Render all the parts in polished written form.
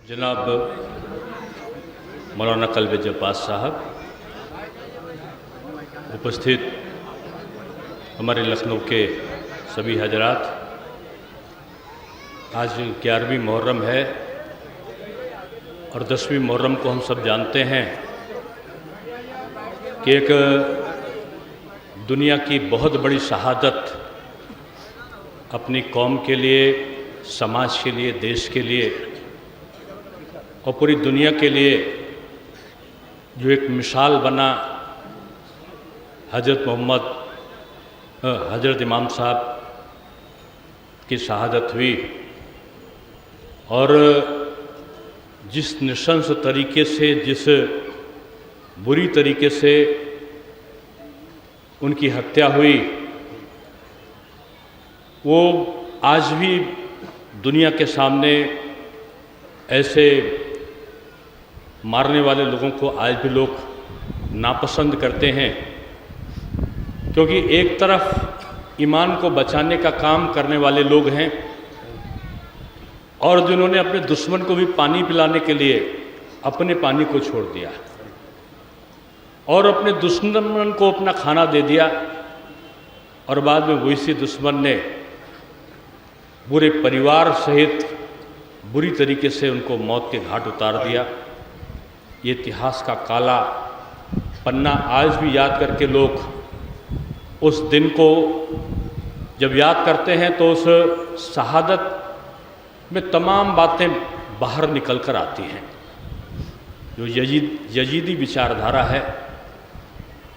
जनाब मौलाना कल्बे जब्बार साहब, उपस्थित हमारे लखनऊ के सभी हजरात, आज 11वीं मुहर्रम है और 10वीं मुहर्रम को हम सब जानते हैं कि एक दुनिया की बहुत बड़ी शहादत अपनी कौम के लिए, समाज के लिए, देश के लिए और पूरी दुनिया के लिए जो एक मिसाल बना, हज़रत इमाम साहब की शहादत हुई और जिस नृशंस तरीके से, जिस बुरी तरीके से उनकी हत्या हुई, वो आज भी दुनिया के सामने ऐसे मारने वाले लोगों को आज भी लोग नापसंद करते हैं, क्योंकि एक तरफ ईमान को बचाने का काम करने वाले लोग हैं और जिन्होंने अपने दुश्मन को भी पानी पिलाने के लिए अपने पानी को छोड़ दिया और अपने दुश्मन को अपना खाना दे दिया और बाद में वही दुश्मन ने पूरे परिवार सहित बुरी तरीके से उनको मौत के घाट उतार दिया। ये इतिहास का काला पन्ना आज भी याद करके लोग उस दिन को जब याद करते हैं तो उस शहादत में तमाम बातें बाहर निकल कर आती हैं। जो यजीदी विचारधारा है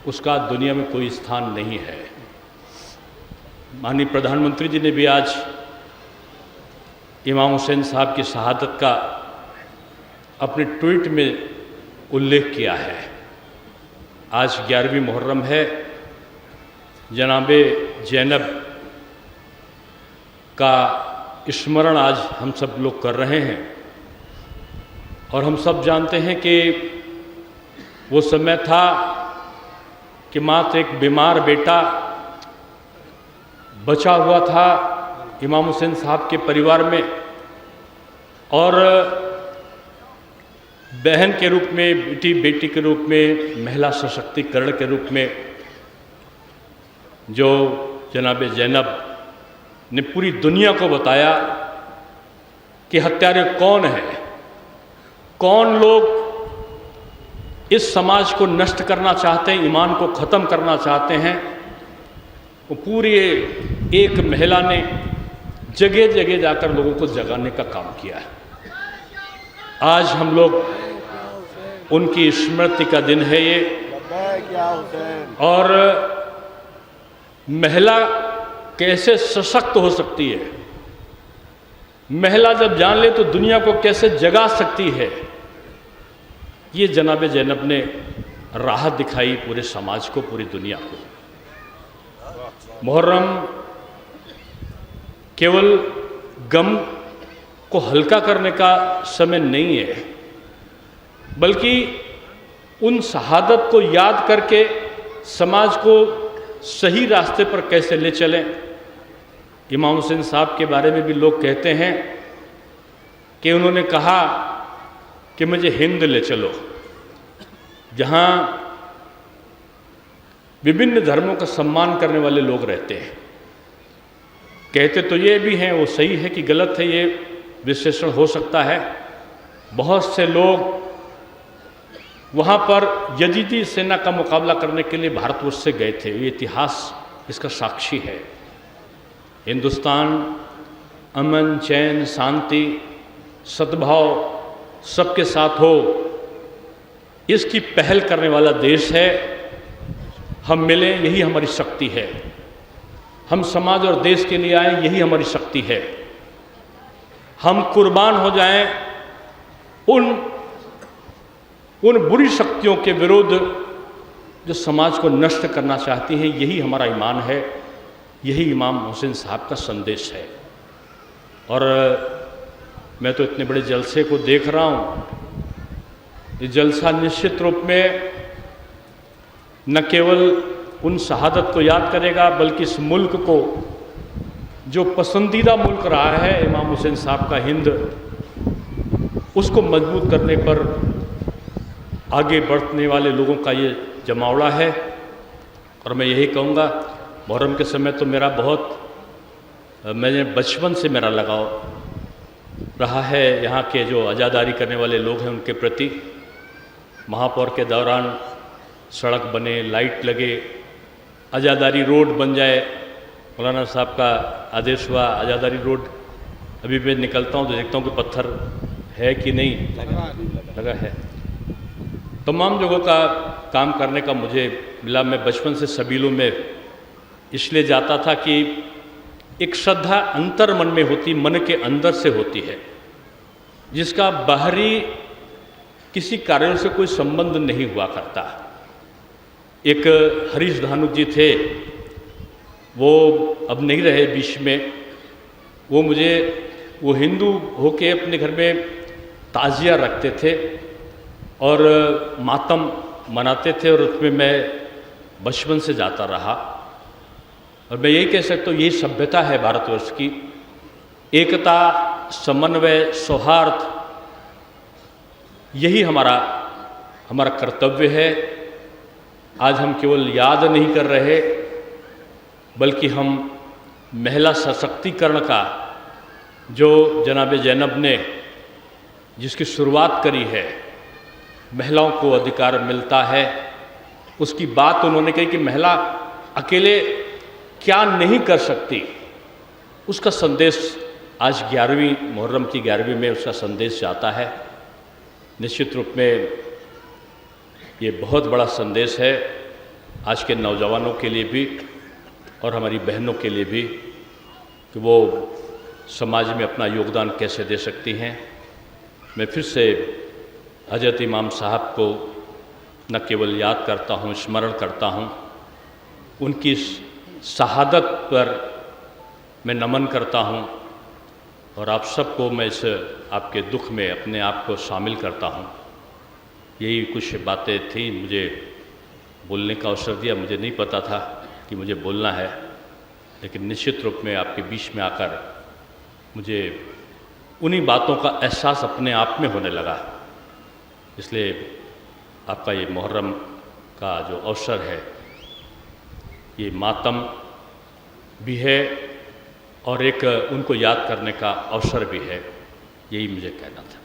उसका दुनिया में कोई स्थान नहीं है। माननीय प्रधानमंत्री जी ने भी आज इमाम हुसैन साहब की शहादत का अपने ट्वीट में उल्लेख किया है। आज 11वीं मुहर्रम है, जनाबे ज़ैनब का स्मरण आज हम सब लोग कर रहे हैं और हम सब जानते हैं कि वो समय था कि मात्र एक बीमार बेटा बचा हुआ था इमाम हुसैन साहब के परिवार में और बहन के रूप में, बेटी के रूप में, महिला सशक्तिकरण के रूप में जो जनाब ज़ैनब ने पूरी दुनिया को बताया कि हत्यारे कौन है, कौन लोग इस समाज को नष्ट करना चाहते हैं, ईमान को ख़त्म करना चाहते हैं। वो पूरी एक महिला ने जगह जगह जाकर लोगों को जगाने का काम किया है। आज हम लोग उनकी स्मृति का दिन है ये, और महिला कैसे सशक्त हो सकती है, महिला जब जान ले तो दुनिया को कैसे जगा सकती है, ये जनाब ज़ैनब ने राहत दिखाई पूरे समाज को, पूरी दुनिया को। मुहर्रम केवल गम को हल्का करने का समय नहीं है, बल्कि उन शहादत को याद करके समाज को सही रास्ते पर कैसे ले चलें। इमाम हुसैन साहब के बारे में भी लोग कहते हैं कि उन्होंने कहा कि मुझे हिंद ले चलो, जहाँ विभिन्न धर्मों का सम्मान करने वाले लोग रहते हैं। कहते तो ये भी हैं, वो सही है कि गलत है, ये विश्लेषण हो सकता है। बहुत से लोग वहाँ पर यजीदी सेना का मुकाबला करने के लिए भारतवर्ष से गए थे, ये इतिहास इसका साक्षी है। हिंदुस्तान अमन, चैन, शांति, सद्भाव सबके साथ हो, इसकी पहल करने वाला देश है। हम मिलें, यही हमारी शक्ति है। हम समाज और देश के लिए आए, यही हमारी शक्ति है। हम कुर्बान हो जाएं उन बुरी शक्तियों के विरुद्ध जो समाज को नष्ट करना चाहती हैं, यही हमारा ईमान है, यही इमाम हुसैन साहब का संदेश है। और मैं तो इतने बड़े जलसे को देख रहा हूँ, ये जलसा निश्चित रूप में न केवल उन शहादत को याद करेगा, बल्कि इस मुल्क को, जो पसंदीदा मुल्क रहा है इमाम हुसैन साहब का हिंद, उसको मजबूत करने पर आगे बढ़ने वाले लोगों का ये जमावड़ा है। और मैं यही कहूँगा, मुहर्रम के समय तो मेरा मैंने बचपन से मेरा लगाव रहा है यहाँ के जो आज़ादारी करने वाले लोग हैं उनके प्रति। महापौर के दौरान सड़क बने, लाइट लगे, आज़ादारी रोड बन जाए, मौलाना साहब का आदेश हुआ आज़ादारी रोड। अभी मैं निकलता हूँ तो देखता हूँ कि पत्थर है कि नहीं लगा है। तमाम जगहों का काम करने का मुझे मिला। मैं बचपन से सबीलों में इसलिए जाता था कि एक श्रद्धा अंतर मन में होती, मन के अंदर से होती है, जिसका बाहरी किसी कार्यों से कोई संबंध नहीं हुआ करता। एक हरीश धानुक जी थे, वो अब नहीं रहे बीच में। वो हिंदू होके अपने घर में ताजिया रखते थे और मातम मनाते थे, और उसमें मैं बचपन से जाता रहा। और मैं यही कह सकता हूँ, यही सभ्यता है भारतवर्ष की। एकता, समन्वय, सौहार्द, यही हमारा कर्तव्य है। आज हम केवल याद नहीं कर रहे, बल्कि हम महिला सशक्तिकरण का जो जनाब ज़ैनब ने जिसकी शुरुआत करी है, महिलाओं को अधिकार मिलता है, उसकी बात उन्होंने कही कि महिला अकेले क्या नहीं कर सकती, उसका संदेश आज 11वीं मुहर्रम की 11वीं में उसका संदेश जाता है। निश्चित रूप में ये बहुत बड़ा संदेश है आज के नौजवानों के लिए भी और हमारी बहनों के लिए भी, कि वो समाज में अपना योगदान कैसे दे सकती हैं। मैं फिर से हज़रत इमाम साहब को न केवल याद करता हूँ, स्मरण करता हूँ, उनकी शहादत पर मैं नमन करता हूँ, और आप सबको मैं इस आपके दुख में अपने आप को शामिल करता हूँ। यही कुछ बातें थी, मुझे बोलने का अवसर दिया। मुझे नहीं पता था कि मुझे बोलना है, लेकिन निश्चित रूप में आपके बीच में आकर मुझे उन्हीं बातों का एहसास अपने आप में होने लगा। इसलिए आपका ये मुहर्रम का जो अवसर है, ये मातम भी है और एक उनको याद करने का अवसर भी है। यही मुझे कहना था।